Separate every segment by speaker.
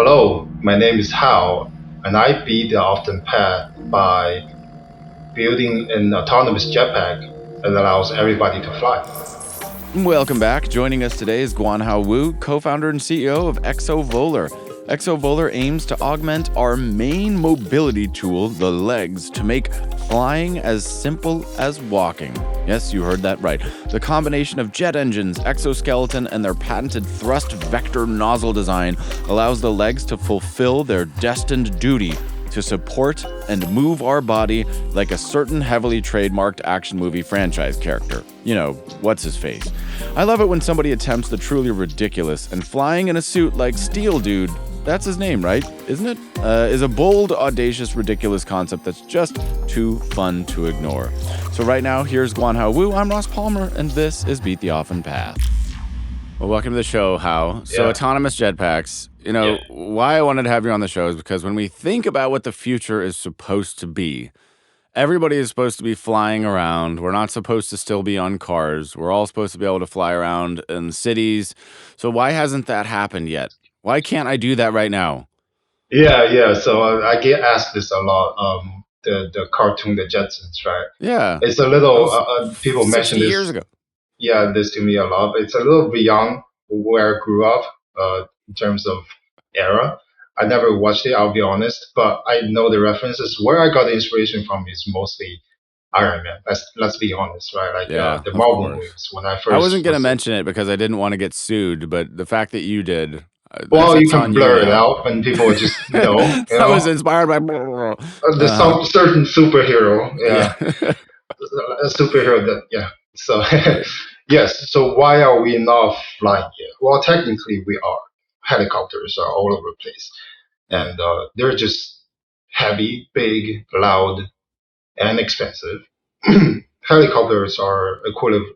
Speaker 1: Hello, my name is Hao, and I beat the often path by building an autonomous jetpack that allows everybody to fly.
Speaker 2: Welcome back. Joining us today is Guanhao Wu, co-founder and CEO of Exovolar. Exovolar aims to augment our main mobility tool, the legs, to make flying as simple as walking. Yes, you heard that right. The combination of jet engines, exoskeleton, and their patented thrust vector nozzle design allows the legs to fulfill their destined duty to support and move our body like a certain heavily trademarked action movie franchise character. You know, what's his face? I love it when somebody attempts the truly ridiculous, and flying in a suit like Steel Dude, that's his name, right? Isn't it? Is a bold, audacious, ridiculous concept that's just too fun to ignore. So right now, here's Guanhao Wu. I'm Ross Palmer, and this is Beat the Often Path. Well, welcome to the show, How. So
Speaker 1: Yeah.
Speaker 2: autonomous jetpacks,
Speaker 1: Yeah.
Speaker 2: why I wanted to have you on the show is because when we think about what the future is supposed to be, everybody is supposed to be flying around. We're not supposed to still be on cars. We're all supposed to be able to fly around in cities. So why hasn't that happened yet? Why can't I do that right now?
Speaker 1: Yeah. So I get asked this a lot. The cartoon, the Jetsons, right?
Speaker 2: Yeah,
Speaker 1: It's a
Speaker 2: that
Speaker 1: little.
Speaker 2: was
Speaker 1: People
Speaker 2: 60
Speaker 1: mention
Speaker 2: years
Speaker 1: this.
Speaker 2: ago.
Speaker 1: Yeah, this to me a lot. But it's a little beyond where I grew up. In terms of era. I never watched it. I'll be honest, but I know the references. Where I got the inspiration from is mostly Iron Man. Let's be honest, right? Like
Speaker 2: Yeah,
Speaker 1: the
Speaker 2: of
Speaker 1: Marvel
Speaker 2: course.
Speaker 1: movies. When I
Speaker 2: I wasn't
Speaker 1: first
Speaker 2: going to
Speaker 1: was,
Speaker 2: mention it because I didn't want to get sued, but the fact that you did,
Speaker 1: well, you
Speaker 2: it's
Speaker 1: can
Speaker 2: on you
Speaker 1: blur it
Speaker 2: now.
Speaker 1: out, and people just know,
Speaker 2: I was inspired by.
Speaker 1: the
Speaker 2: Uh-huh.
Speaker 1: some certain superhero,
Speaker 2: Yeah.
Speaker 1: yeah, a superhero that, yeah. So yes. So why are we not flying yet? Well, technically we are. Helicopters are all over the place,
Speaker 2: Yeah.
Speaker 1: and they're just heavy, big, loud, and expensive. Helicopters are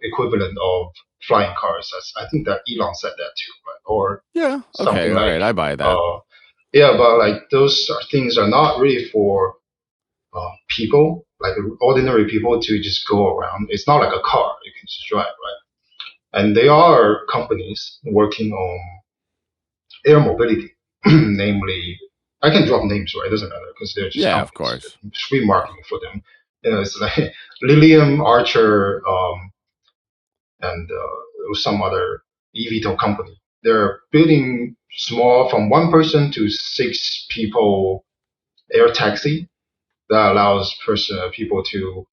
Speaker 1: equivalent of flying cars. I think that Elon said that too, right? Or
Speaker 2: Yeah. Okay.
Speaker 1: something
Speaker 2: All
Speaker 1: like,
Speaker 2: right. I buy that.
Speaker 1: uh, yeah, but like things are not really for people, like ordinary people, to just go around. It's not like a car you can just drive, right? And there are companies working on air mobility, namely, I can drop names, right? It doesn't matter because they're just
Speaker 2: Yeah, of
Speaker 1: companies.
Speaker 2: course.
Speaker 1: It's free marketing for them. It's like Lilium, Archer, and some other eVTOL company. They're building small, from one person to six people air taxi that allows people to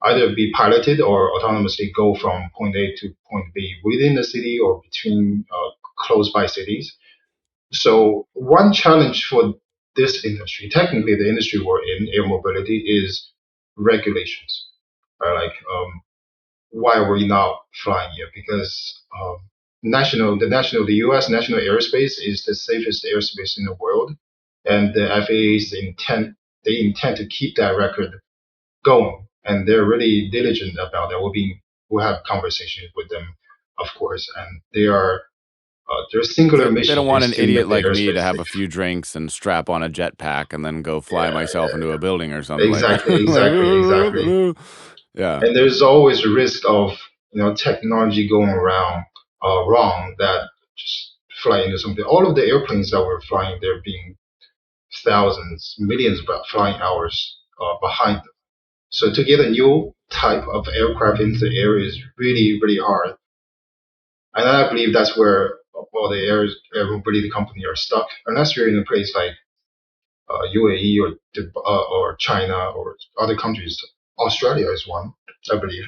Speaker 1: either be piloted or autonomously go from point A to point B within the city or between close by cities. So one challenge for this industry, technically the industry we're in, air mobility, is regulations. Right? Like, why are we not flying here? Because the U.S. national airspace is the safest airspace in the world, and the FAA's intend to keep that record going, and they're really diligent about that. We'll have conversations with them, of course, and their singular
Speaker 2: They
Speaker 1: mission
Speaker 2: don't want
Speaker 1: is
Speaker 2: an
Speaker 1: to
Speaker 2: idiot
Speaker 1: make the
Speaker 2: like me
Speaker 1: airspace
Speaker 2: to have a
Speaker 1: safe.
Speaker 2: few drinks and strap on a jetpack and then go fly
Speaker 1: Yeah,
Speaker 2: myself into a building or something like that.
Speaker 1: exactly, exactly.
Speaker 2: Yeah.
Speaker 1: And there's always a risk of technology going around wrong, that just fly into something. All of the airplanes that were flying, they're being thousands, millions of flying hours behind them. So to get a new type of aircraft into the air is really, really hard. And I believe that's where all the air mobility company are stuck, unless you're in a place like UAE or China or other countries. Australia is one, I believe,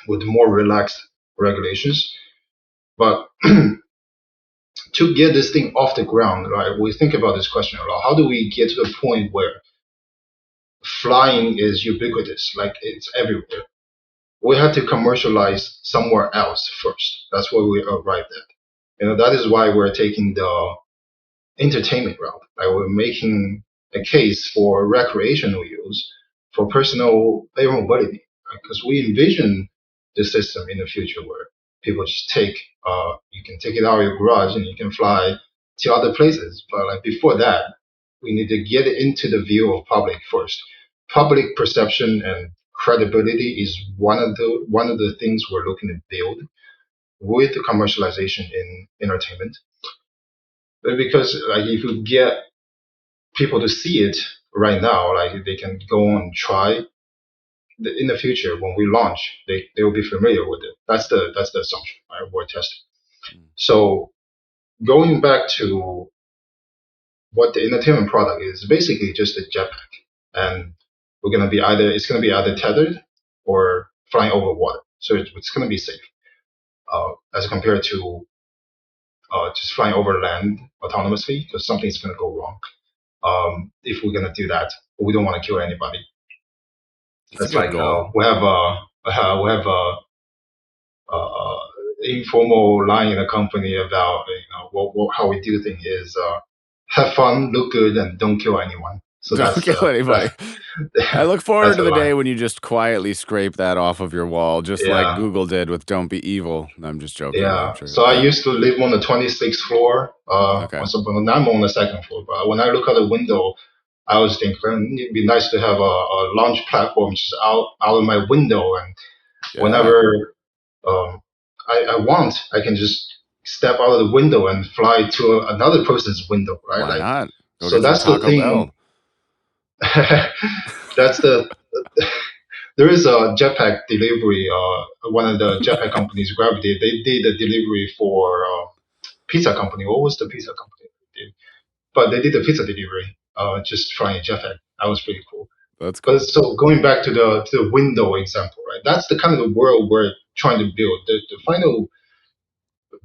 Speaker 1: with more relaxed regulations. But to get this thing off the ground, right, we think about this question a lot. How do we get to the point where flying is ubiquitous, like it's everywhere? We have to commercialize somewhere else first. That's where we arrived at. That is why we're taking the entertainment route. Like, we're making a case for recreational use, for personal air mobility, because we envision the system in the future where people just you can take it out of your garage and you can fly to other places. But like before that, we need to get it into the view of public first. Public perception and credibility is one of the things we're looking to build with the commercialization in entertainment. because like if you get people to see it right now, like they can go on and try. In the future, when we launch, they will be familiar with it. That's the assumption. Right? We're testing.
Speaker 2: Mm.
Speaker 1: So going back to what the entertainment product is, basically just a jetpack, and it's gonna be either tethered or flying over water. So it's gonna be safe as compared to just flying over land autonomously because something's gonna go wrong. If we're gonna do that, we don't want to kill anybody.
Speaker 2: It's a
Speaker 1: It's
Speaker 2: good
Speaker 1: like
Speaker 2: goal.
Speaker 1: we have informal line in the company about how we do things is have fun, look good, and don't kill anyone. So
Speaker 2: Don't kill anybody. I look forward
Speaker 1: that's
Speaker 2: to
Speaker 1: a
Speaker 2: the day
Speaker 1: line.
Speaker 2: when you just quietly scrape that off of your wall, just like
Speaker 1: Yeah,
Speaker 2: Google did with "Don't be evil." I'm just joking. I'm
Speaker 1: yeah.
Speaker 2: sure.
Speaker 1: So I used to live on the 26th floor.
Speaker 2: Okay.
Speaker 1: On something. Now I'm on the second floor. But when I look out the window, I was thinking it'd be nice to have a launch platform just out of my window, and
Speaker 2: Yeah.
Speaker 1: whenever I want, I can just step out of the window and fly to another person's window, right?
Speaker 2: Why
Speaker 1: Like,
Speaker 2: not? Go
Speaker 1: so
Speaker 2: get some
Speaker 1: that's the
Speaker 2: Taco
Speaker 1: thing.
Speaker 2: Bell.
Speaker 1: That's the there is a jetpack delivery. One of the jetpack companies, Gravity, they did a delivery for pizza company. What was the pizza company they did? But they did a pizza delivery, just flying a jetpack. That was pretty cool.
Speaker 2: That's
Speaker 1: But
Speaker 2: cool.
Speaker 1: so going back to the window example, right? That's the kind of the world we're trying to build. The final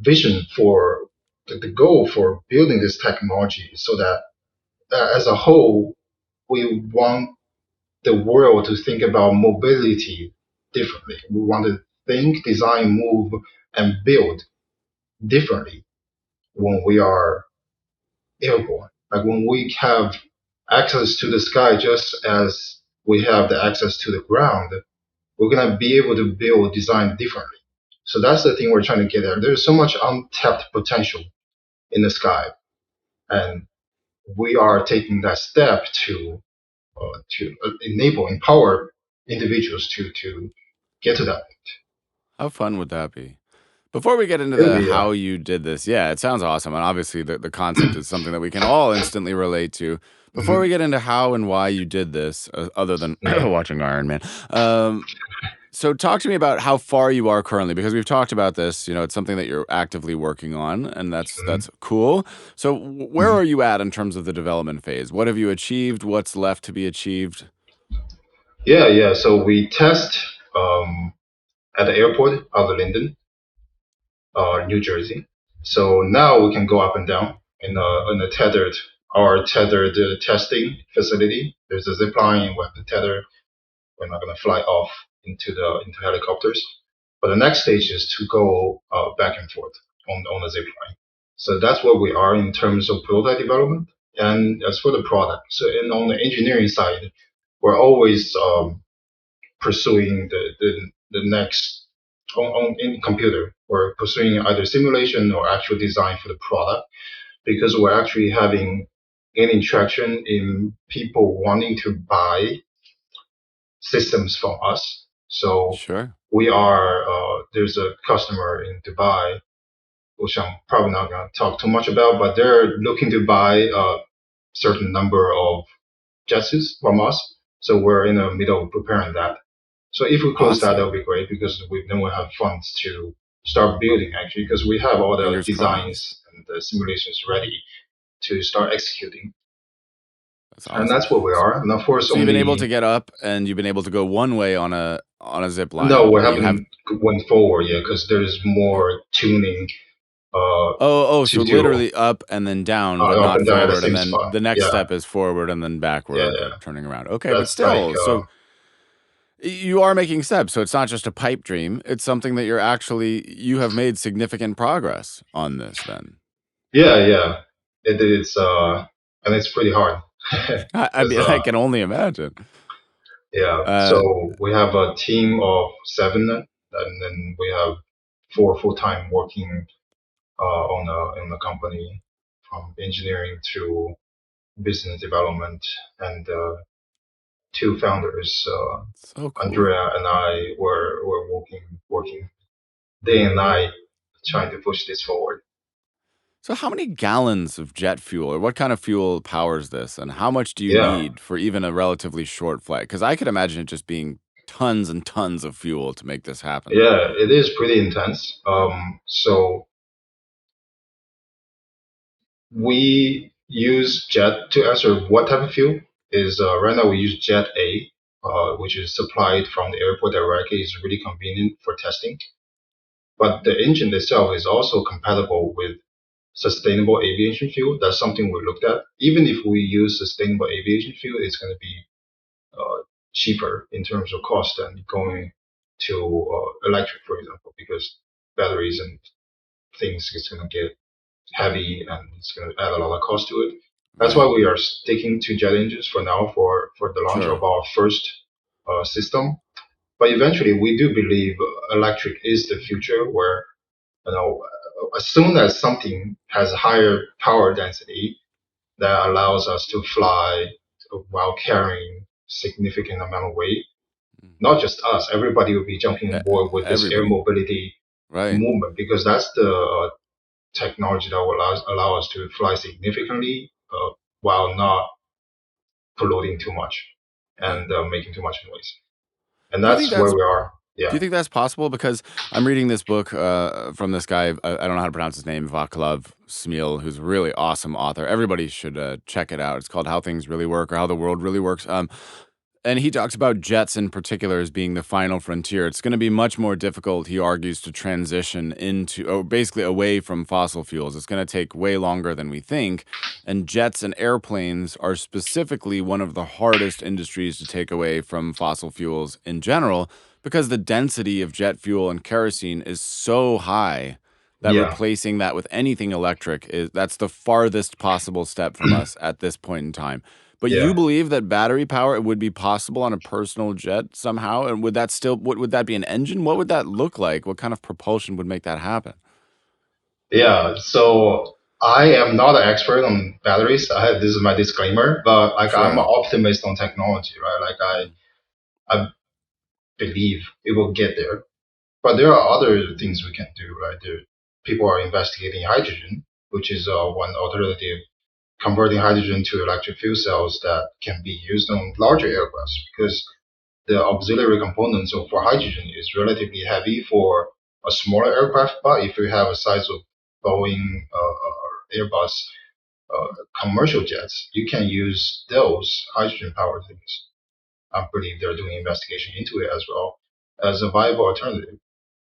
Speaker 1: vision for the goal for building this technology, so that as a whole, we want the world to think about mobility differently. We want to think, design, move, and build differently when we are airborne. Like when we have access to the sky just as we have the access to the ground, we're gonna be able to build design differently. So that's the thing we're trying to get at. There's so much untapped potential in the sky, and we are taking that step to enable, empower individuals to get to that.
Speaker 2: How fun would that be? Before we get into
Speaker 1: It'll
Speaker 2: the
Speaker 1: be
Speaker 2: how you did this, yeah, it sounds awesome. And obviously, the concept is something that we can all instantly relate to. Before
Speaker 1: mhm,
Speaker 2: we get into how and why you did this, other than
Speaker 1: yeah.
Speaker 2: watching Iron Man, um, so talk to me about how far you are currently, because we've talked about this. It's something that you're actively working on, and
Speaker 1: Mhm,
Speaker 2: that's cool. So where
Speaker 1: mhm.
Speaker 2: are you at in terms of the development phase? What have you achieved? What's left to be achieved?
Speaker 1: Yeah, yeah. So we test um, at the airport out of Linden, New Jersey. So now we can go up and down in a tethered testing facility. There's a zip line. We have the tether. We're not going to fly off into helicopters. But the next stage is to go back and forth on the zip line. So that's where we are in terms of prototype development. And as for the product, so on the engineering side, we're always pursuing the next in computer. We're pursuing either simulation or actual design for the product because we're actually having gaining traction in people wanting to buy systems from us. So
Speaker 2: Sure.
Speaker 1: we are there's a customer in Dubai, which I'm probably not going to talk too much about, but they're looking to buy a certain number of jets from us. So we're in the middle of preparing that. So if we close that, that'll
Speaker 2: Awesome.
Speaker 1: be great because then we'll have funds to start building actually because we have all the
Speaker 2: Fingers crossed.
Speaker 1: designs and the simulations ready to start executing.
Speaker 2: That's
Speaker 1: And
Speaker 2: awesome.
Speaker 1: that's where we are. And of course,
Speaker 2: So you've been able to
Speaker 1: only
Speaker 2: get up and you've been able to go one way on a zip
Speaker 1: no,
Speaker 2: line,
Speaker 1: we
Speaker 2: but you have
Speaker 1: haven't went forward yet because there's more tuning
Speaker 2: so
Speaker 1: to do
Speaker 2: literally up and then down, but
Speaker 1: up
Speaker 2: not
Speaker 1: and down at the
Speaker 2: forward. And
Speaker 1: same
Speaker 2: then
Speaker 1: spot.
Speaker 2: the next
Speaker 1: Yeah,
Speaker 2: step is forward and then
Speaker 1: yeah,
Speaker 2: backward,
Speaker 1: yeah.
Speaker 2: turning around. Okay, but
Speaker 1: That's like
Speaker 2: still, so you are making steps. So it's not just a pipe dream. It's something that you have made significant progress on this then.
Speaker 1: yeah, yeah. It's and it's pretty hard
Speaker 2: I
Speaker 1: because
Speaker 2: mean, I can only imagine.
Speaker 1: yeah.
Speaker 2: Uh,
Speaker 1: So we have a team of seven, and then we have four full time working in the company, from engineering to business development, and two founders,
Speaker 2: so cool.
Speaker 1: Andrea and I, were working day and night trying to push this forward.
Speaker 2: So, how many gallons of jet fuel, or what kind of fuel powers this, and how much do you
Speaker 1: Yeah,
Speaker 2: need for even a relatively short flight? Because I could imagine it just being tons and tons of fuel to make this happen.
Speaker 1: yeah, it is pretty intense. So we use jet to answer what type of fuel is right now we use Jet A, which is supplied from the airport directly. It's really convenient for testing. But the engine itself is also compatible with sustainable aviation fuel. That's something we looked at. Even if we use sustainable aviation fuel, it's going to be cheaper in terms of cost than going to electric, for example, because batteries and things is going to get heavy and it's going to add a lot of cost to it. That's why
Speaker 2: Right.
Speaker 1: we are sticking to jet engines for now for the launch of
Speaker 2: Sure.
Speaker 1: our first system. But eventually, we do believe electric is the future where as soon as something has higher power density that allows us to fly while carrying significant amount of weight,
Speaker 2: Mm.
Speaker 1: not just us, everybody will be jumping on board with this air
Speaker 2: Everybody.
Speaker 1: mobility
Speaker 2: Right.
Speaker 1: movement because that's the technology that will allow us to fly significantly while not polluting too much
Speaker 2: Right.
Speaker 1: and making too much noise. And
Speaker 2: Do you think
Speaker 1: that's where
Speaker 2: that's
Speaker 1: we are.
Speaker 2: Do
Speaker 1: Yeah,
Speaker 2: you think that's possible? Because I'm reading this book from this guy. I don't know how to pronounce his name, Vaclav Smil, who's a really awesome author. Everybody should check it out. It's called "How Things Really Work" or "How the World Really Works." And he talks about jets in particular as being the final frontier. It's going to be much more difficult, he argues, to transition into, or basically away from fossil fuels. It's going to take way longer than we think. And jets and airplanes are specifically one of the hardest industries to take away from fossil fuels in general because the density of jet fuel and kerosene is so high that
Speaker 1: yeah,
Speaker 2: replacing that with anything electric is that's the farthest possible step from us at this point in time. But you
Speaker 1: yeah.
Speaker 2: believe that battery power would be possible on a personal jet somehow? And would that still, what would that be, an engine? What would that look like? What kind of propulsion would make that happen?
Speaker 1: Yeah, so I am not an expert on batteries. This is my disclaimer, but like I'm an
Speaker 2: Sure.
Speaker 1: optimist on technology, right? Like
Speaker 2: Mm.
Speaker 1: I believe it will get there. But there are other things we can do, right? People are investigating hydrogen, which is one alternative, converting hydrogen to electric fuel cells that can be used on larger aircrafts because the auxiliary components for hydrogen is relatively heavy for a smaller aircraft. But if you have a size of Boeing or Airbus commercial jets, you can use those hydrogen powered things. I believe they're doing investigation into it as well as a viable alternative.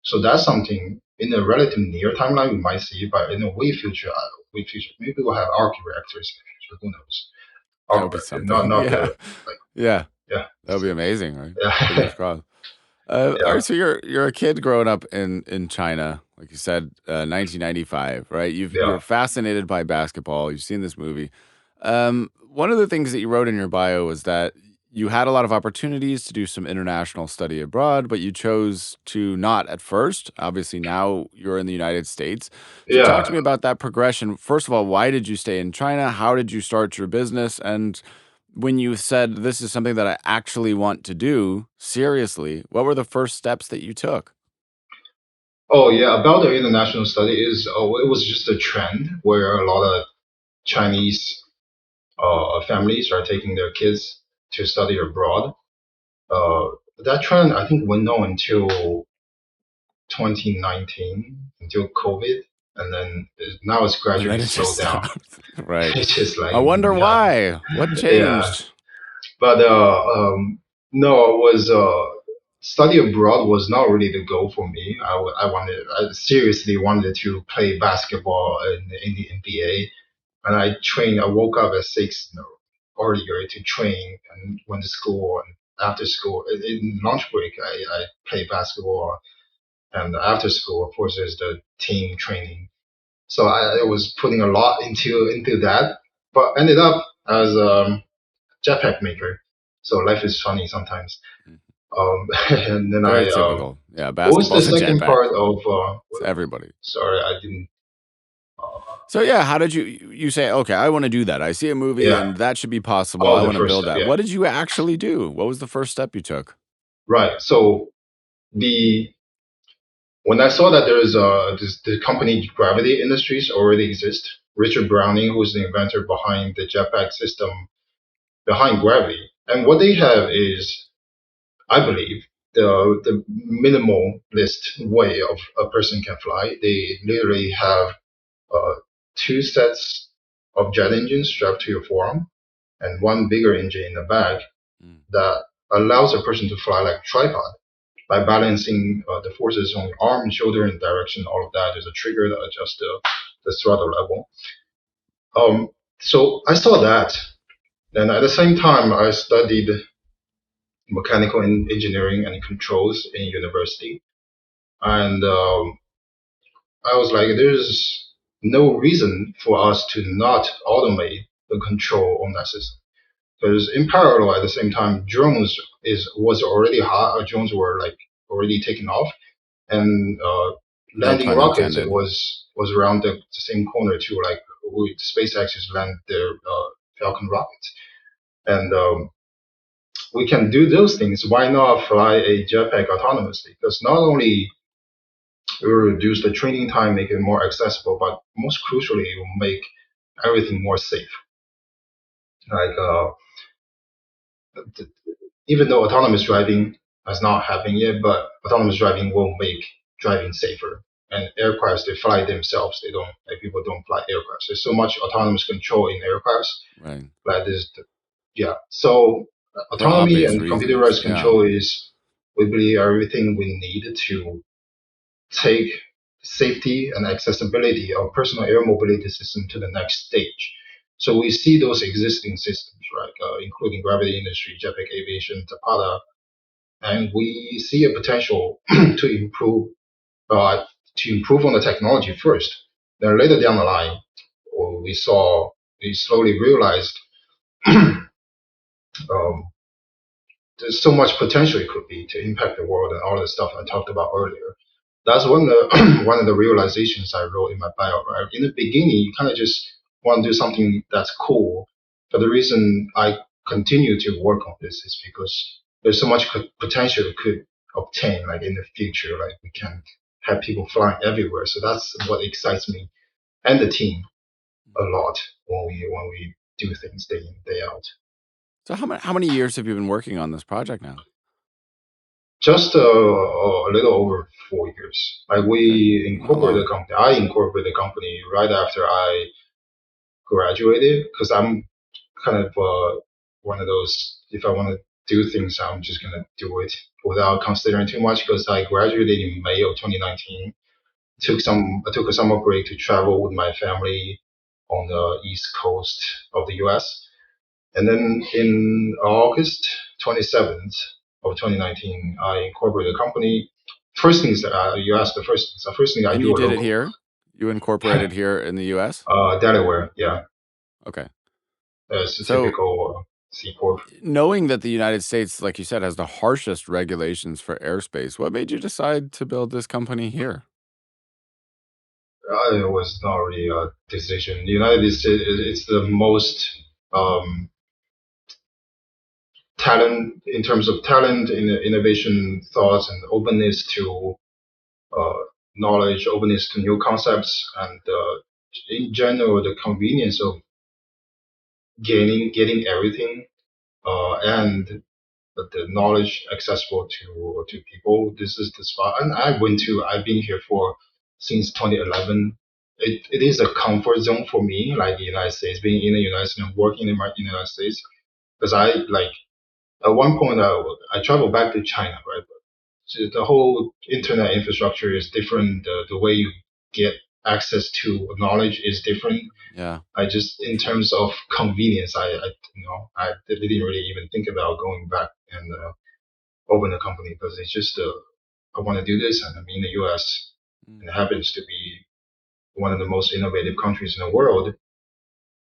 Speaker 1: So that's something in the relative near timeline we might see, but in the way future, maybe we'll have arc reactors in the future. Who knows?
Speaker 2: That would be
Speaker 1: Not
Speaker 2: something.
Speaker 1: not
Speaker 2: Yeah.
Speaker 1: the like
Speaker 2: Yeah.
Speaker 1: yeah
Speaker 2: That would be amazing, right?
Speaker 1: yeah
Speaker 2: Fingers crossed. All
Speaker 1: yeah
Speaker 2: right, so you're a kid growing up in China, like you said, 1995, right?
Speaker 1: yeah
Speaker 2: You're fascinated by basketball. You've seen this movie. One of the things that you wrote in your bio was that you had a lot of opportunities to do some international study abroad, but you chose to not at first. Obviously, now you're in the United States. So, talk to
Speaker 1: yeah.
Speaker 2: me about that progression. First of all, why did you stay in China? How did you start your business? And when you said this is something that I actually want to do seriously, what were the first steps that you took?
Speaker 1: Oh yeah, about the international study is it was just a trend where a lot of Chinese families are taking their kids to study abroad. Uh, that trend I think went on until 2019 until COVID, and then now it's
Speaker 2: And then
Speaker 1: gradually
Speaker 2: it just
Speaker 1: slowed down.
Speaker 2: stopped. Right.
Speaker 1: It's just like
Speaker 2: I wonder
Speaker 1: yeah,
Speaker 2: why. What
Speaker 1: yeah.
Speaker 2: changed?
Speaker 1: But no, it was study abroad was not really the goal for me. I seriously wanted to play basketball in the NBA, and I trained. I woke up at six earlier to train and went to school and after school in lunch break I played basketball and after school, of course, there's the team training. So I was putting a lot into that, but ended up as a jetpack maker. So life is funny sometimes.
Speaker 2: Mhm.
Speaker 1: And then
Speaker 2: Very typical. Yeah,
Speaker 1: what was the
Speaker 2: basketball's a
Speaker 1: second
Speaker 2: jetpack.
Speaker 1: part of?
Speaker 2: It's everybody.
Speaker 1: Sorry, I didn't. Uh,
Speaker 2: So yeah, how did you say, okay, I want to do that. I see a movie
Speaker 1: yeah.
Speaker 2: and that should be possible.
Speaker 1: Oh,
Speaker 2: I
Speaker 1: the
Speaker 2: want to
Speaker 1: first
Speaker 2: build
Speaker 1: step.
Speaker 2: that.
Speaker 1: Yeah.
Speaker 2: What did you actually do? What was the first step you took?
Speaker 1: Right. So the When I saw that there is the company Gravity Industries already exists, Richard Browning, who's the inventor behind the jetpack system behind Gravity, and what they have is, I believe, the minimalist way of a person can fly. They literally have uh, two sets of jet engines strapped to your forearm and one bigger engine in the back
Speaker 2: Mm.
Speaker 1: that allows a person to fly like a tripod by balancing the forces on your arm, shoulder, and direction. All of that. There's a trigger that adjusts the throttle level. Um, so I saw that, and at the same time, I studied mechanical engineering and controls in university, and I was like, there's no reason for us to not automate the control on that system. Because in parallel, at the same time, drones is was already hot. Drones were like already taking off, and
Speaker 2: No
Speaker 1: landing
Speaker 2: pun
Speaker 1: rockets
Speaker 2: intended.
Speaker 1: was around the same corner too. Like SpaceX has landed their Falcon rockets, and we can do those things. Why not fly a jetpack autonomously? Because not only it will reduce the training time, make it more accessible, but most crucially, it will make everything more safe. Like th- even though autonomous driving has not happened yet, but autonomous driving will make driving safer. And aircrafts, they fly themselves. They don't like people don't fly aircrafts. There's so much autonomous control in aircrafts
Speaker 2: Right.
Speaker 1: that is, yeah. So
Speaker 2: For
Speaker 1: autonomy
Speaker 2: obvious
Speaker 1: and
Speaker 2: reasons.
Speaker 1: computerized
Speaker 2: Yeah.
Speaker 1: control is, we believe, everything we need to take safety and accessibility of personal air mobility system to the next stage. So we see those existing systems, right, including gravity industry, jetpack aviation, Tapata, and we see a potential to improve on the technology first. Then later down the line, we slowly realized um, there's so much potential it could be to impact the world and all the stuff I talked about earlier. That's one of the one of the realizations I wrote in my bio. Right in the beginning, you kind of just want to do something that's cool. But the reason I continue to work on this is because there's so much potential it could obtain, like in the future. Like we can have people flying everywhere. So that's what excites me and the team a lot when we do things day in day out.
Speaker 2: So how many years have you been working on this project now?
Speaker 1: Just a little over 4 years. Like
Speaker 2: Okay.
Speaker 1: we
Speaker 2: Not
Speaker 1: incorporated
Speaker 2: long.
Speaker 1: the company. I incorporated the company right after I graduated because I'm kind of one of those. If I want to do things, I'm just gonna do it without considering too much. Because I graduated in May of 2019. I took a summer break to travel with my family on the East Coast of the U.S. And then in August 27th of 2019, I incorporated a company. First thing is that you asked the first thing. So first thing I
Speaker 2: And you
Speaker 1: do a
Speaker 2: did it
Speaker 1: local,
Speaker 2: here? You incorporated here in the US?
Speaker 1: Delaware, yeah,
Speaker 2: Okay.
Speaker 1: it's a
Speaker 2: So
Speaker 1: typical C corp.
Speaker 2: knowing that the United States, like you said, has the harshest regulations for airspace, what made you decide to build this company here?
Speaker 1: It was not really a decision. The United States, it's the most um, talent in terms of talent, innovation, thoughts, and openness to uh, knowledge, openness to new concepts, and in general, the convenience of getting everything and the knowledge accessible to people. This is the spot, and I've been here for since 2011. It is a comfort zone for me, like the United States, being in the United States and working in the United States. Because I like at one point I traveled back to China, right? So the whole internet infrastructure is different. The way you get access to knowledge is different.
Speaker 2: Yeah.
Speaker 1: I just, in terms of convenience, I didn't really even think about going back and open a company because it's just I want to do this, and I'm in the U.S. and it
Speaker 2: Mm.
Speaker 1: happens to be one of the most innovative countries in the world.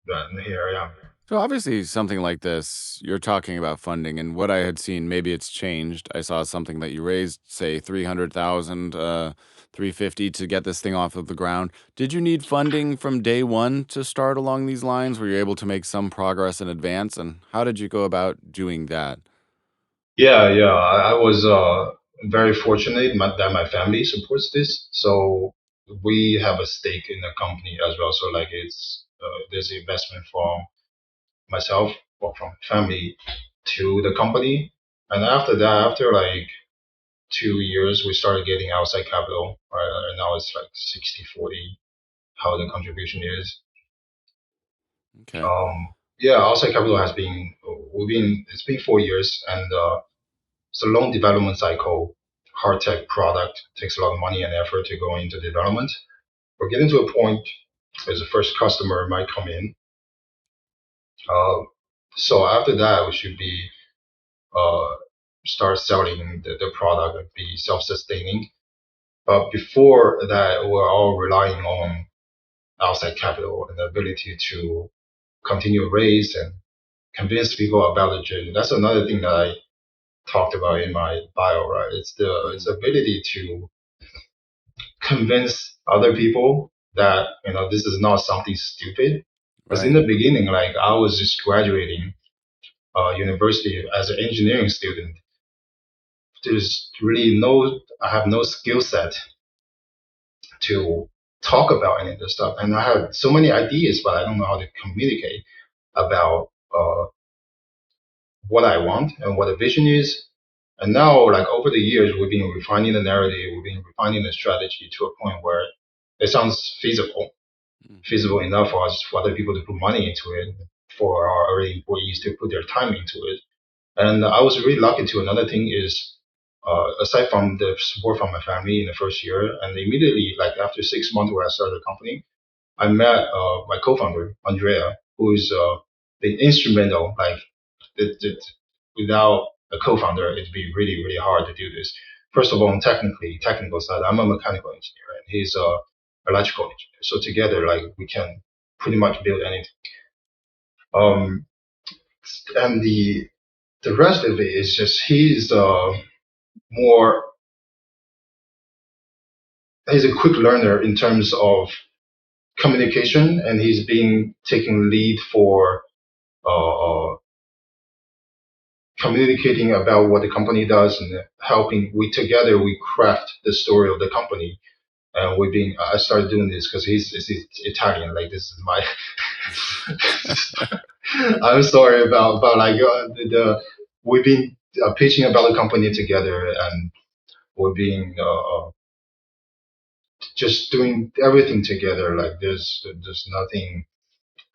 Speaker 1: But here I am.
Speaker 2: So obviously something like this, you're talking about funding, and what I had seen, maybe it's changed. I saw something that you raised, say 300,000, 350 to get this thing off of the ground. Did you need funding from day one to start along these lines? Were you able to make some progress in advance? And how did you go about doing that?
Speaker 1: Yeah, yeah. I was. very fortunate that my family supports this. So we have a stake in the company as well. So like it's there's investment from myself or from family to the company. And after that, after like 2 years, we started getting outside capital. Right? And now it's like 60-40 how the contribution is.
Speaker 2: Okay.
Speaker 1: Um, yeah, outside capital has been it's been 4 years, and it's a long development cycle. Hard tech product takes a lot of money and effort to go into development. We're getting to a point as the first customer might come in. Uh, so after that, we should be uh, start selling the product and be self-sustaining. But before that, we're all relying on outside capital and the ability to continue raise and convince people about the journey. That's another thing that I talked about in my bio, right? It's the
Speaker 2: Mm,
Speaker 1: ability to convince other people that this is not something stupid. Because in
Speaker 2: right.
Speaker 1: the beginning, like I was just graduating university as an engineering student. There's really I have no skill set to talk about any of this stuff, and I have so many ideas, but I don't know how to communicate about what I want and what the vision is. And now, like over the years, we've been refining the narrative, we've been refining the strategy to a point where it sounds
Speaker 2: Mm,
Speaker 1: feasible enough for us, for other people to put money into it, for our early employees to put their time into it. And I was really lucky too. Another thing is, aside from the support from my family in the first year, and immediately, like after 6 months where I started the company, I met my co-founder Andrea, who is the instrumental. Like, without a co-founder, it'd be really really hard to do this. First of all, on technical side, I'm a mechanical engineer, and he's a electrical engineer. So together, like we can pretty much build anything. Um, and the rest of it is just more he's a quick learner in terms of communication, and he's been taking lead for communicating about what the company does and helping. We craft the story of the company. And I started doing this because he's Italian. Like this is my. I'm sorry about like we've been pitching about the company together, and we're being just doing everything together. Like there's nothing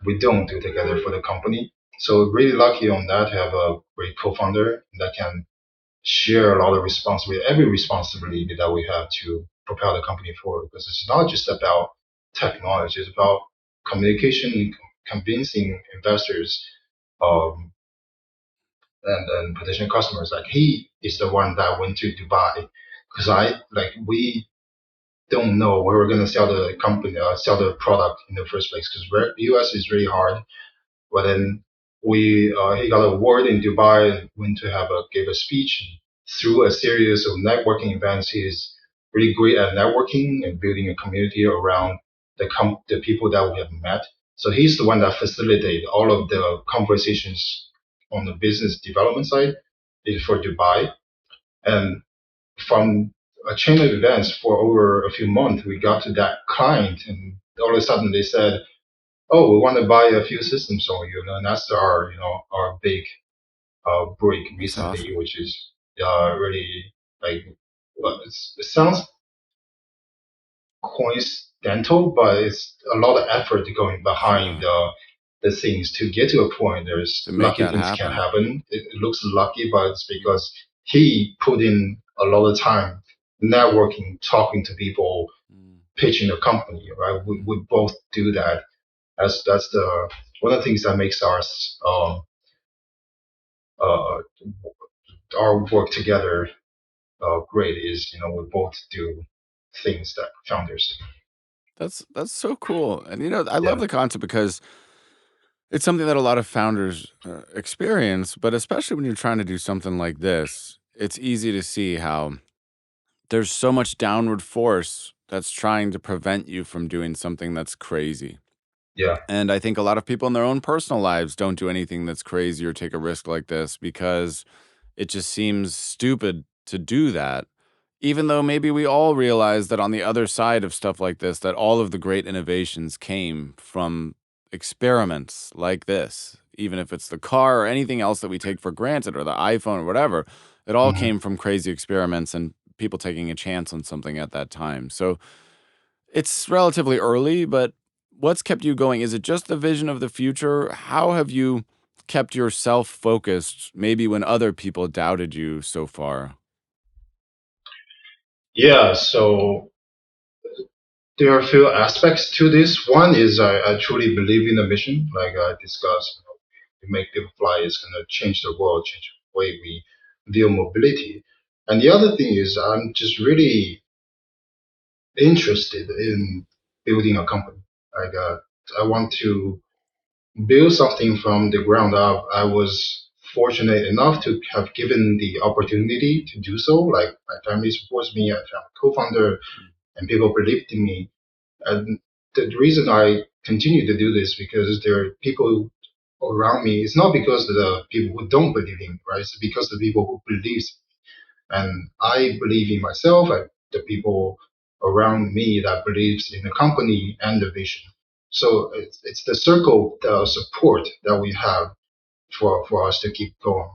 Speaker 1: we don't do together for the company. So really lucky on that to have a great co-founder that can share a lot of responsibility, every responsibility that we have to propel the company forward. Because it's not just about technology; it's about communication, convincing investors, um, and potential customers. Like he is the one that went to Dubai because we don't know where we're gonna sell the company, sell the product in the first place. Because US is really hard. But then we he got a award in Dubai and went to gave a speech. Through a series of networking events, he's really great at networking and building a community around the people that we have met. So he's the one that facilitated all of the conversations on the business development side for Dubai. And from a chain of events for over a few months, we got to that client, and all of a sudden they said, "Oh, we want to buy a few systems from you," and that's our big break
Speaker 2: that's
Speaker 1: recently,
Speaker 2: awesome.
Speaker 1: which is really like well, it sounds coincidental, but it's a lot of effort going behind
Speaker 2: Yeah.
Speaker 1: the things to get to a point. There's
Speaker 2: To make
Speaker 1: lucky
Speaker 2: that
Speaker 1: things can
Speaker 2: happen.
Speaker 1: happen. It looks lucky, but it's
Speaker 2: Mm,
Speaker 1: because he put in a lot of time networking, talking to people,
Speaker 2: mm,
Speaker 1: pitching the company. Right,
Speaker 2: mm.
Speaker 1: we both do that. That's the one of the things that makes uh, our work together great is we both do things that founders do.
Speaker 2: That's so cool. And I love
Speaker 1: Yeah,
Speaker 2: the concept because it's something that a lot of founders experience, but especially when you're trying to do something like this, it's easy to see how there's so much downward force that's trying to prevent you from doing something that's crazy.
Speaker 1: yeah,
Speaker 2: And I think a lot of people in their own personal lives don't do anything that's crazy or take a risk like this because it just seems stupid to do that. even though maybe we all realize that on the other side of stuff like this, that all of the great innovations came from experiments like this, even if it's the car or anything else that we take for granted or the iPhone or whatever, it all
Speaker 1: Mhm.
Speaker 2: came from crazy experiments and people taking a chance on something at that time. So it's relatively early, but what's kept you going? Is it just the vision of the future? How have you kept yourself focused, maybe when other people doubted you so far?
Speaker 1: Yeah, so there are a few aspects to this. One is I truly believe in the mission, like I discussed. To make people fly is going to change the world, change the way we view mobility. And the other thing is I'm just really interested in building a company. Like I want to build something from the ground up. I was fortunate enough to have given the opportunity to do so. Like my family supports me. I found a co-founder, and people believed in me. And the reason I continue to do this because there are people around me. It's not because of the people who don't believe in me, right? It's because the people who believes. And I believe in myself and the people around me that believes in the company and the vision. So it's the circle of support that we have for us to keep going.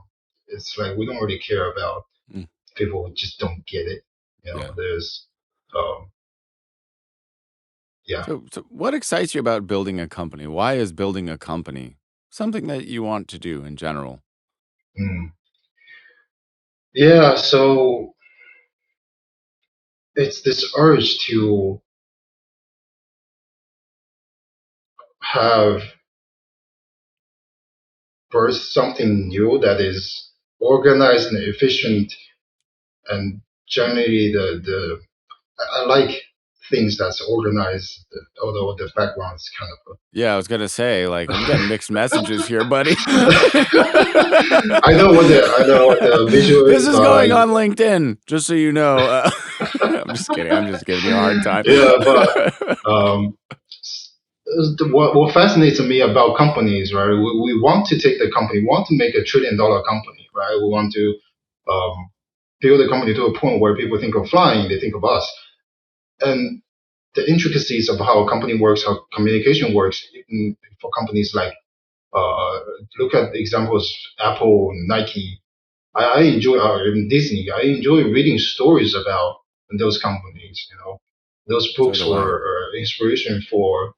Speaker 1: It's like we don't really care about
Speaker 2: Mm,
Speaker 1: people who just don't get it.
Speaker 2: yeah.
Speaker 1: There's, um, yeah.
Speaker 2: So what excites you about building a company? Why is building a company something that you want to do in general?
Speaker 1: Mm. Yeah, so it's this urge to have birth something new that is organized and efficient and generally the I like things that's organized, although the background is kind of.
Speaker 2: Yeah, I was gonna say, like, I'm getting mixed messages here, buddy.
Speaker 1: I know what the visual
Speaker 2: This
Speaker 1: is,
Speaker 2: is
Speaker 1: but
Speaker 2: going on LinkedIn, just so you know. I'm just kidding. I'm just giving you a hard time.
Speaker 1: yeah, but um, what fascinates me about companies, right? We want to take the company, we want to make $1 trillion company, right? We want to um, build a company to a point where people think of flying, they think of us, and the intricacies of how a company works, how communication works, even for companies like uh, look at the examples Apple, Nike. I enjoy even Disney. I enjoy reading stories about those companies. Those
Speaker 2: So
Speaker 1: books
Speaker 2: do I.
Speaker 1: were inspiration for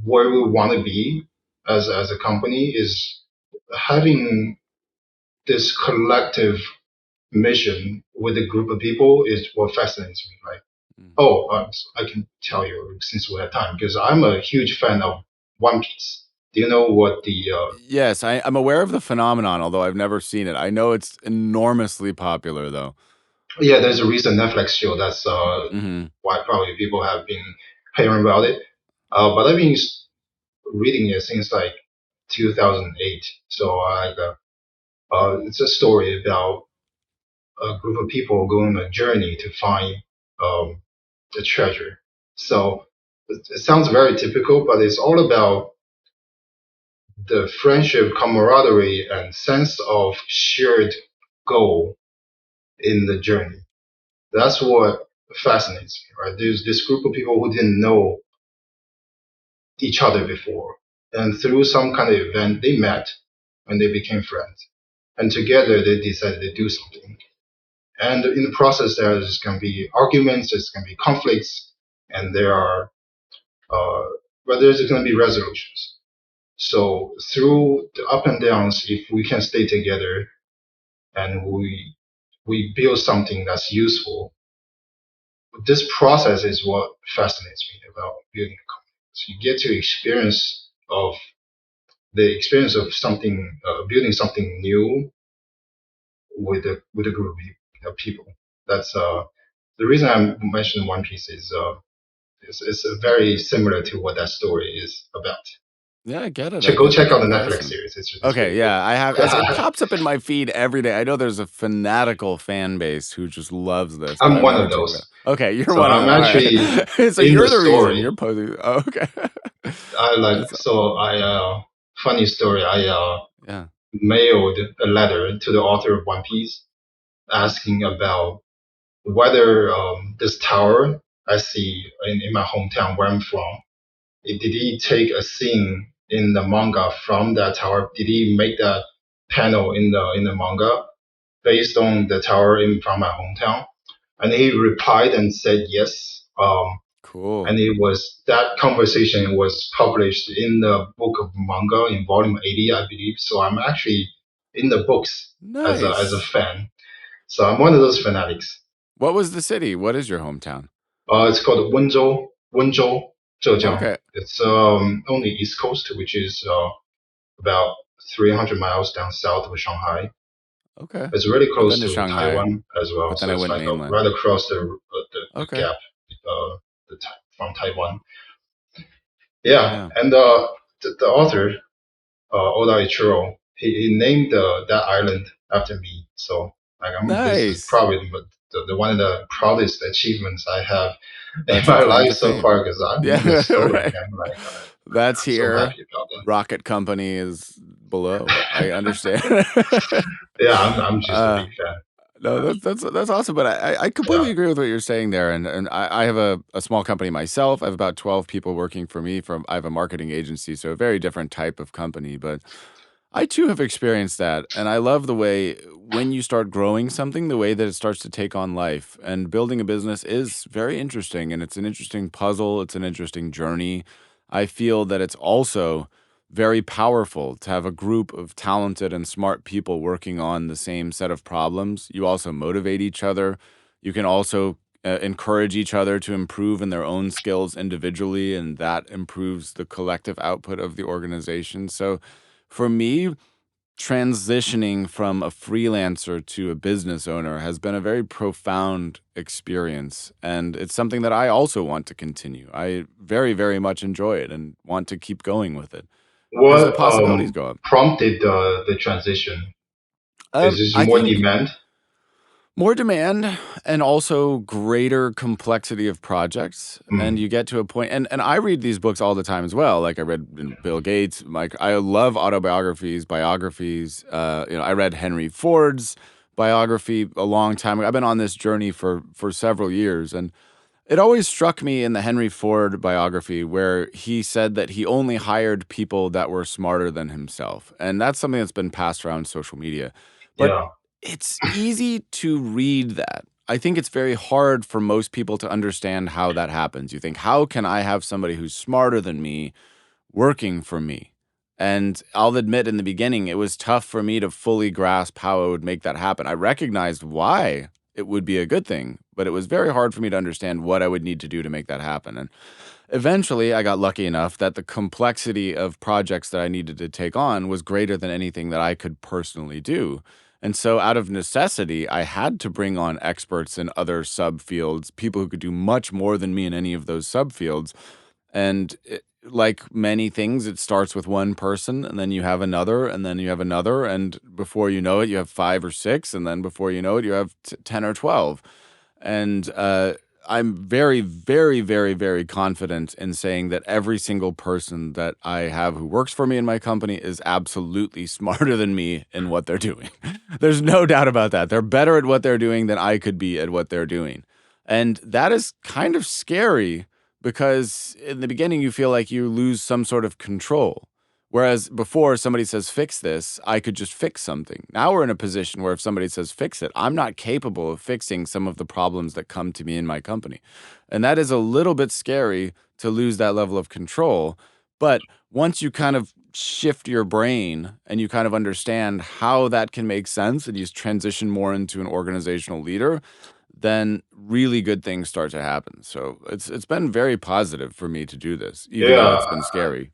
Speaker 1: where we want to be as a company. Is having this collective mission with a group of people is what fascinates me. Right?
Speaker 2: Mm.
Speaker 1: Oh, I can tell you since we have time because I'm a huge fan of One Piece. Do you know what the
Speaker 2: Yes, I'm aware of the phenomenon, although I've never seen it. I know it's enormously popular, though.
Speaker 1: yeah, there's a recent Netflix show that's
Speaker 2: Hmm.
Speaker 1: why probably people have been hearing about it. But I've been reading it since like 2008. So it's a story about a group of people going on a journey to find the treasure. So it sounds very typical, but it's all about the friendship, camaraderie, and sense of shared goal in the journey. That's what fascinates me, right? There's this group of people who didn't know each other before, and through some kind of event, they met and they became friends, and together they decided to do something. And in the process, there's going to be arguments, there's going to be conflicts, and there are, uh, but there's going to be resolutions. So through the up and downs, if we can stay together and we build something that's useful. This process is what fascinates me about building a company. So you get to experience of something, building something new with a group of people. That's the reason I mentioned One Piece is very similar to what that story is about.
Speaker 2: Yeah, I get it. I
Speaker 1: Go
Speaker 2: get the
Speaker 1: check out the Netflix
Speaker 2: comparison.
Speaker 1: series. It's
Speaker 2: Okay,
Speaker 1: really good.
Speaker 2: yeah, I have. As it pops up in my feed every day. I know there's a fanatical fan base who just loves this, but
Speaker 1: I'm
Speaker 2: I've
Speaker 1: one
Speaker 2: never
Speaker 1: of
Speaker 2: checked it out.
Speaker 1: those.
Speaker 2: Okay, you're
Speaker 1: So
Speaker 2: one of
Speaker 1: I'm
Speaker 2: them. All
Speaker 1: actually
Speaker 2: right. So
Speaker 1: in the
Speaker 2: you're the reason.
Speaker 1: story.
Speaker 2: You're posting. Oh, okay.
Speaker 1: I like
Speaker 2: That's
Speaker 1: so I funny story. I
Speaker 2: yeah.
Speaker 1: mailed a letter to the author of One Piece asking about whether this tower I see in my hometown where I'm from, did he take a scene in the manga from that tower? Did he make that panel in the manga based on the tower in from my hometown? And he replied and said yes.
Speaker 2: Cool.
Speaker 1: And it was that conversation was published in the book of manga in volume 80, I believe. So I'm actually in the books as a
Speaker 2: Nice.
Speaker 1: fan. So I'm one of those fanatics.
Speaker 2: What was the city? What is your hometown?
Speaker 1: It's called Wenzhou, Zhejiang.
Speaker 2: Okay.
Speaker 1: It's on the east coast, which is about 300 miles down south of Shanghai.
Speaker 2: Okay.
Speaker 1: It's really
Speaker 2: I've been
Speaker 1: close
Speaker 2: to
Speaker 1: to
Speaker 2: Shanghai,
Speaker 1: Taiwan as well.
Speaker 2: but then
Speaker 1: So
Speaker 2: I
Speaker 1: it's
Speaker 2: went
Speaker 1: like
Speaker 2: mainland.
Speaker 1: right across the
Speaker 2: Okay.
Speaker 1: gap from Taiwan. Yeah,
Speaker 2: Yeah.
Speaker 1: and the author, Oda Ichiro, he named that island after me. So like this is
Speaker 2: Nice.
Speaker 1: probably the one of the proudest achievements I have in
Speaker 2: That's your
Speaker 1: my
Speaker 2: claim
Speaker 1: life
Speaker 2: to
Speaker 1: so
Speaker 2: fame.
Speaker 1: far because I'm
Speaker 2: Yeah,
Speaker 1: Minnesotan,
Speaker 2: right.
Speaker 1: man. Like
Speaker 2: That's
Speaker 1: I'm so
Speaker 2: here.
Speaker 1: happy about that.
Speaker 2: Rocket Company is below. I understand.
Speaker 1: Yeah, I'm just a
Speaker 2: uh,
Speaker 1: big fan.
Speaker 2: no, that's awesome. But I
Speaker 1: Yeah.
Speaker 2: completely agree with what you're saying there. And I have a small company myself. I have about 12 people working for me. I have a marketing agency, so a very different type of company. But I too have experienced that. And I love the way when you start growing something, the way that it starts to take on life. And building a business is very interesting. And it's an interesting puzzle, it's an interesting journey. I feel that it's also very powerful to have a group of talented and smart people working on the same set of problems. You also motivate each other. You can also encourage each other to improve in their own skills individually, and that improves the collective output of the organization. So, for me, transitioning from a freelancer to a business owner has been a very profound experience. And it's something that I also want to continue. I very, very much enjoy it and want to keep going with it because the
Speaker 1: What
Speaker 2: possibilities go up.
Speaker 1: prompted the transition? Is this
Speaker 2: I
Speaker 1: more
Speaker 2: think
Speaker 1: demand?
Speaker 2: more demand and also greater complexity of projects. And
Speaker 1: Mm,
Speaker 2: you get to a point, and I read these books all the time as well. Like I read Bill Gates, Mike. I love autobiographies, biographies. I read Henry Ford's biography a long time ago. I've been on this journey for several years, and it always struck me in the Henry Ford biography where he said that he only hired people that were smarter than himself. And that's something that's been passed around social media. But
Speaker 1: yeah.
Speaker 2: it's easy to read that. I think it's very hard for most people to understand how that happens. You think, how can I have somebody who's smarter than me working for me? And I'll admit in the beginning, it was tough for me to fully grasp how I would make that happen. I recognized why it would be a good thing, but it was very hard for me to understand what I would need to do to make that happen. And eventually, I got lucky enough that the complexity of projects that I needed to take on was greater than anything that I could personally do. And so, out of necessity, I had to bring on experts in other subfields, people who could do much more than me in any of those subfields. And like many things, it starts with one person, and then you have another, and then you have another. And before you know it, you have five or six. And then before you know it, you have 10 or 12. And I'm very, very, very, very confident in saying that every single person that I have who works for me in my company is absolutely smarter than me in what they're doing. There's no doubt about that. They're better at what they're doing than I could be at what they're doing. And that is kind of scary because in the beginning, you feel like you lose some sort of control. Whereas before somebody says, fix this, I could just fix something. Now we're in a position where if somebody says, fix it, I'm not capable of fixing some of the problems that come to me in my company. And that is a little bit scary to lose that level of control. But once you kind of shift your brain and you kind of understand how that can make sense and you transition more into an organizational leader, then really good things start to happen. So it's been very positive for me to do this, even though it's
Speaker 1: Yeah,
Speaker 2: been scary.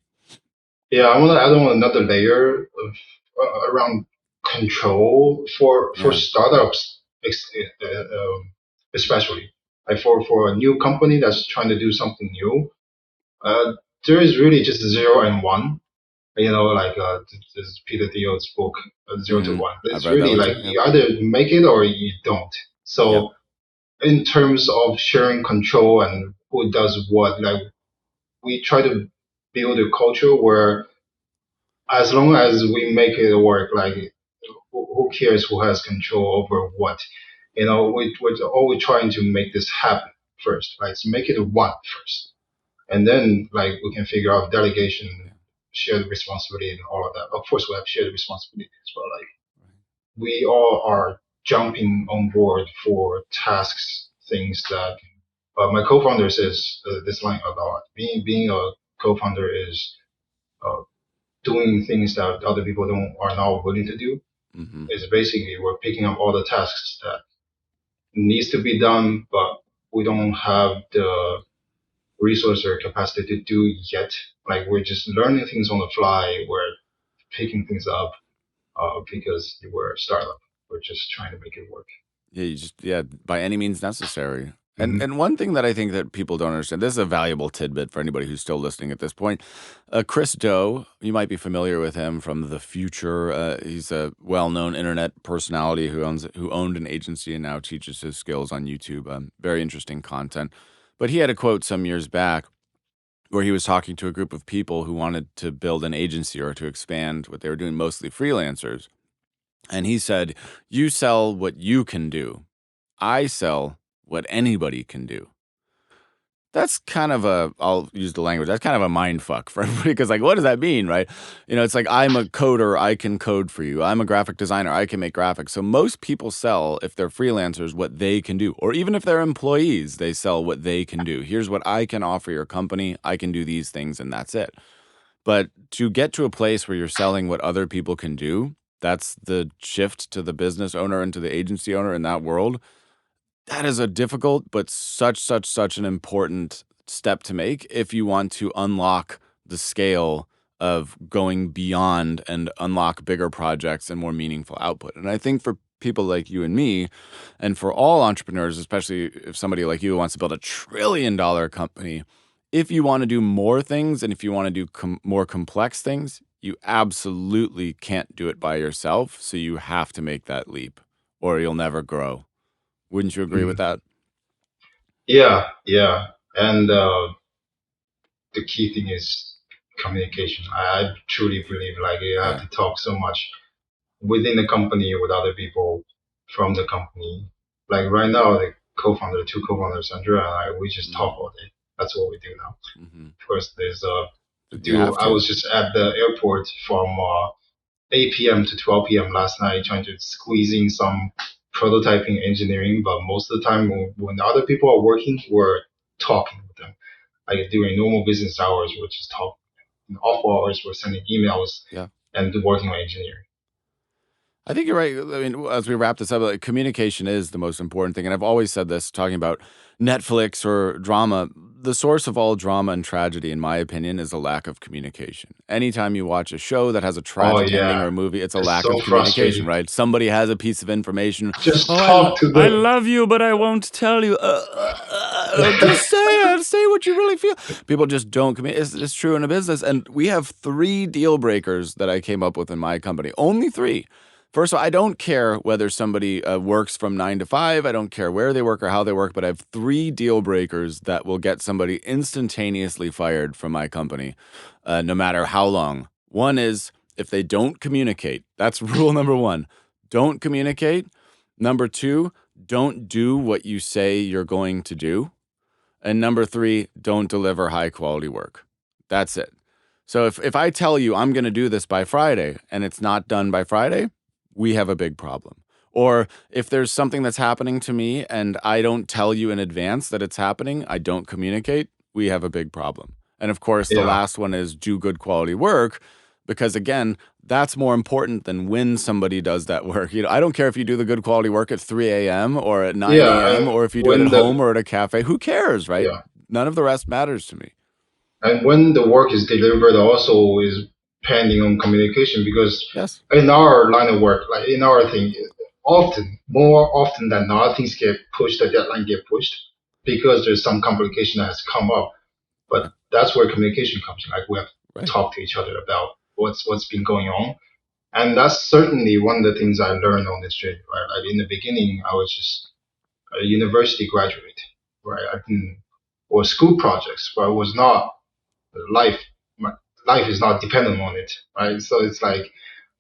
Speaker 1: yeah. I want to add on another layer of around control for
Speaker 2: Yeah.
Speaker 1: startups, especially like for a new company that's trying to do something new. Uh, there is really just zero and one. You know, like this is Peter Thiel's book, Zero to
Speaker 2: Hmm.
Speaker 1: One.
Speaker 2: I've
Speaker 1: It's
Speaker 2: read that
Speaker 1: really
Speaker 2: one
Speaker 1: like
Speaker 2: too. Yep.
Speaker 1: you either make it or you don't.
Speaker 2: Yep.
Speaker 1: So in terms of sharing control and who does what, like we try to build a culture where as long as we make it work, like who cares who has control over what? we're always trying to make this happen first, right? So make it a one first, and then like we can figure out delegation,
Speaker 2: Yeah.
Speaker 1: shared responsibility, and all of that. Of course, we have shared responsibility as well. Like we all are jumping on board for tasks, things that my co-founder says this line a lot. Being a co-founder is uh, doing things that other people don't are not willing to do.
Speaker 2: Mm-hmm.
Speaker 1: Is basically we're picking up all the tasks that needs to be done, but we don't have the resource or capacity to do yet. Like we're just learning things on the fly. We're picking things up because we're a startup. We're just trying to make it work.
Speaker 2: Yeah, by any means necessary. And
Speaker 1: Hmm.
Speaker 2: and one thing that I think that people don't understand, this is a valuable tidbit for anybody who's still listening at this point. Chris Do, you might be familiar with him from the future. He's a well-known internet personality who owned an agency and now teaches his skills on YouTube. Very interesting content. But he had a quote some years back where he was talking to a group of people who wanted to build an agency or to expand what they were doing, mostly freelancers. And he said, "You sell what you can do. I sell what anybody can do." That's kind of I'll use the language, that's kind of a mind fuck for everybody because, like, what does that mean, right? It's like, I'm a coder, I can code for you. I'm a graphic designer, I can make graphics. So most people sell, if they're freelancers, what they can do. Or even if they're employees, they sell what they can do. Here's what I can offer your company. I can do these things, and that's it. But to get to a place where you're selling what other people can do, that's the shift to the business owner and to the agency owner in that world. That is a difficult but such an important step to make if you want to unlock the scale of going beyond and unlock bigger projects and more meaningful output. And I think for people like you and me, and for all entrepreneurs, especially if somebody like you wants to build $1 trillion company, if you want to do more things and if you want to do more complex things, you absolutely can't do it by yourself. So you have to make that leap or you'll never grow. Wouldn't you agree with
Speaker 1: Mm.
Speaker 2: that?
Speaker 1: Yeah, yeah. And the key thing is communication. I truly believe like you have
Speaker 2: Yeah.
Speaker 1: to talk so much within the company with other people from the company. Like right now, the co-founder, two co-founders, Andrea and I, we just
Speaker 2: Mhm.
Speaker 1: talk all day. That's what we do now.
Speaker 2: Mhm.
Speaker 1: First, there's to
Speaker 2: You
Speaker 1: do.
Speaker 2: have
Speaker 1: I
Speaker 2: to.
Speaker 1: was just at the airport from 8 p.m. to 12 p.m. last night, trying to squeeze in some prototyping engineering. But most of the time, when the other people are working, we're talking with them. Like during normal business hours, we're just talking. In off hours, we're sending emails
Speaker 2: Yeah.
Speaker 1: and working on engineering.
Speaker 2: I think you're right. I mean, as we wrap this up, like, communication is the most important thing. And I've always said this, talking about Netflix or drama. The source of all drama and tragedy, in my opinion, is a lack of communication. Anytime you watch a show that has a
Speaker 1: Oh
Speaker 2: tragic ending
Speaker 1: yeah,
Speaker 2: or a movie, it's a
Speaker 1: it's
Speaker 2: lack of
Speaker 1: so
Speaker 2: communication,
Speaker 1: frustrating.
Speaker 2: right? Somebody has a piece of information.
Speaker 1: Just
Speaker 2: Oh,
Speaker 1: talk to
Speaker 2: I
Speaker 1: them.
Speaker 2: love you, but I won't tell you. Just say it. Say what you really feel. People just don't communicate. It's true in a business. And we have 3 deal breakers that I came up with in my company. Only 3. First of all, I don't care whether somebody works from 9 to 5. I don't care where they work or how they work, but I have 3 deal breakers that will get somebody instantaneously fired from my company, no matter how long. One is if they don't communicate. That's rule number 1. Don't communicate. Number 2, don't do what you say you're going to do. And number 3, don't deliver high quality work. That's it. So if I tell you I'm going to do this by Friday and it's not done by Friday, we have a big problem. Or if there's something that's happening to me and I don't tell you in advance that it's happening, I don't communicate, we have a big problem. And of course, the
Speaker 1: Yeah,
Speaker 2: last one is do good quality work because again, that's more important than when somebody does that work. I don't care if you do the good quality work at 3 a.m. or at 9
Speaker 1: yeah,
Speaker 2: a.m.
Speaker 1: and
Speaker 2: or if you do it at
Speaker 1: when the
Speaker 2: home or at a cafe. Who cares, right?
Speaker 1: yeah,
Speaker 2: None of the rest matters to me.
Speaker 1: and when the work is delivered, also is pending on communication because
Speaker 2: Yes.
Speaker 1: in our line of work, like in our thing, often more often than not, things get pushed. The deadline get pushed because there's some complication that has come up.
Speaker 2: Yeah.
Speaker 1: But that's where communication comes in. Like we have to
Speaker 2: Right.
Speaker 1: talk to each other about what's been going on. And that's certainly one of the things I learned on this journey, right? Like in the beginning, I was just a university graduate, right? I didn't, or school projects, but it was not life. My life is not dependent on it, right? So it's like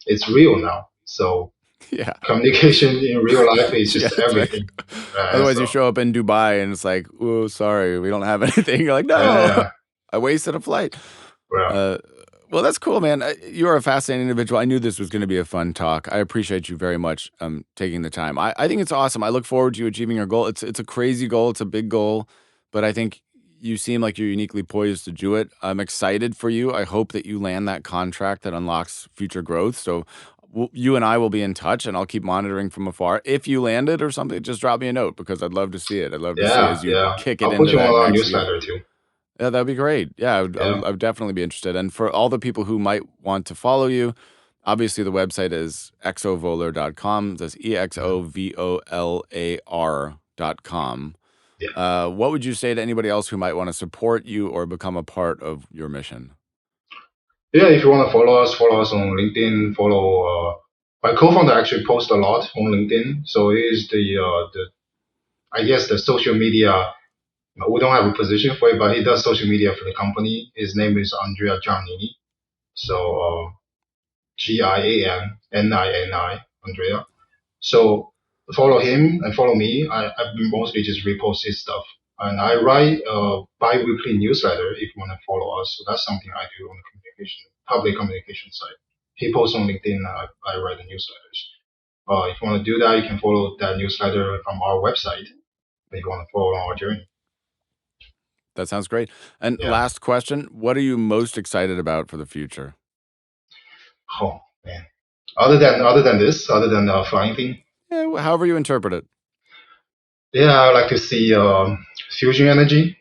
Speaker 1: it's real now. So
Speaker 2: Yeah.
Speaker 1: Communication in real life is
Speaker 2: Yeah,
Speaker 1: just
Speaker 2: it's like,
Speaker 1: everything. Right?
Speaker 2: otherwise you
Speaker 1: So,
Speaker 2: show up in Dubai and it's like, oh, sorry, we don't have anything. You're like, no,
Speaker 1: yeah,
Speaker 2: I wasted a flight.
Speaker 1: well,
Speaker 2: Uh, well, that's cool, man. You are a fascinating individual. I knew this was going to be a fun talk. I appreciate you very much taking the time. I think it's awesome. I look forward to you achieving your goal. It's a crazy goal. It's a big goal, but I think you seem like you're uniquely poised to do it. I'm excited for you. I hope that you land that contract that unlocks future growth. So you and I will be in touch, and I'll keep monitoring from afar. If you land it or something, just drop me a note because I'd love to see it. I'd love to see
Speaker 1: yeah,
Speaker 2: as you
Speaker 1: yeah.
Speaker 2: kick it
Speaker 1: I'll put
Speaker 2: into
Speaker 1: you on
Speaker 2: that
Speaker 1: our
Speaker 2: next gear.
Speaker 1: newsletter too.
Speaker 2: Yeah, that'd be great. Yeah,
Speaker 1: Yeah,
Speaker 2: I would definitely be interested. And for all the people who might want to follow you, obviously the website is exovolar.com. That's exovolar.com.
Speaker 1: yeah,
Speaker 2: What would you say to anybody else who might want to support you or become a part of your mission?
Speaker 1: yeah. If you want to follow us on LinkedIn. Follow my co-founder actually posts a lot on LinkedIn, so he is the I guess the social media. We don't have a position for it, but he does social media for the company. His name is Andrea Giannini. So Giannini, Andrea. So follow him and follow me. I've been mostly just repost his stuff. And I write a bi-weekly newsletter if you want to follow us. So that's something I do on the public communication side. He posts on LinkedIn, I write the newsletters. If you want to do that, you can follow that newsletter from our website if you want to follow our journey.
Speaker 2: That sounds great. And
Speaker 1: Yeah.
Speaker 2: last question, what are you most excited about for the future?
Speaker 1: Oh man. Other than the flying thing,
Speaker 2: Yeah, however you interpret it.
Speaker 1: yeah, I would like to see fusion energy,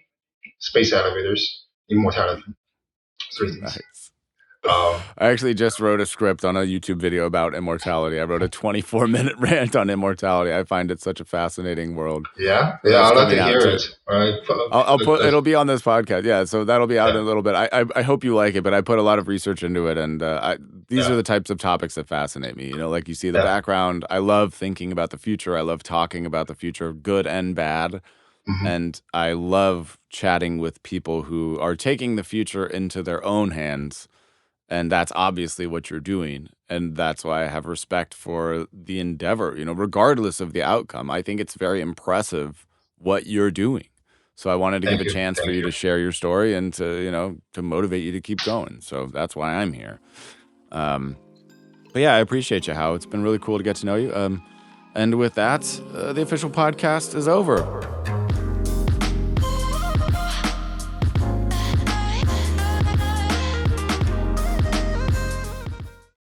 Speaker 1: space elevators, immortality. Three things.
Speaker 2: Nice.
Speaker 1: Um,
Speaker 2: I actually just wrote a script on a YouTube video about immortality. I wrote a 24-minute rant on immortality. I find it such a fascinating world.
Speaker 1: yeah,
Speaker 2: So
Speaker 1: yeah,
Speaker 2: that's
Speaker 1: I'd like
Speaker 2: coming
Speaker 1: to
Speaker 2: out
Speaker 1: hear
Speaker 2: too.
Speaker 1: it. All right.
Speaker 2: I'll put it'll be on this podcast. Yeah, so that'll be out in
Speaker 1: Yeah,
Speaker 2: a little bit. I hope you like it, but I put a lot of research into it, and these are
Speaker 1: yeah,
Speaker 2: the types of topics that fascinate me. You know, like you see the
Speaker 1: yeah.
Speaker 2: background. I love thinking about the future. I love talking about the future, good and bad,
Speaker 1: Hmm.
Speaker 2: and I love chatting with people who are taking the future into their own hands, and that's obviously what you're doing, and that's why I have respect for the endeavor. You know, regardless of the outcome, I think it's very impressive what you're doing. So I wanted to give
Speaker 1: Thank
Speaker 2: a
Speaker 1: you,
Speaker 2: chance for
Speaker 1: thank
Speaker 2: you
Speaker 1: you.
Speaker 2: to share your story and to, to motivate you to keep going. So that's why I'm here. Um, but yeah, I appreciate you, Hao. It's been really cool to get to know you. And with that, the official podcast is over.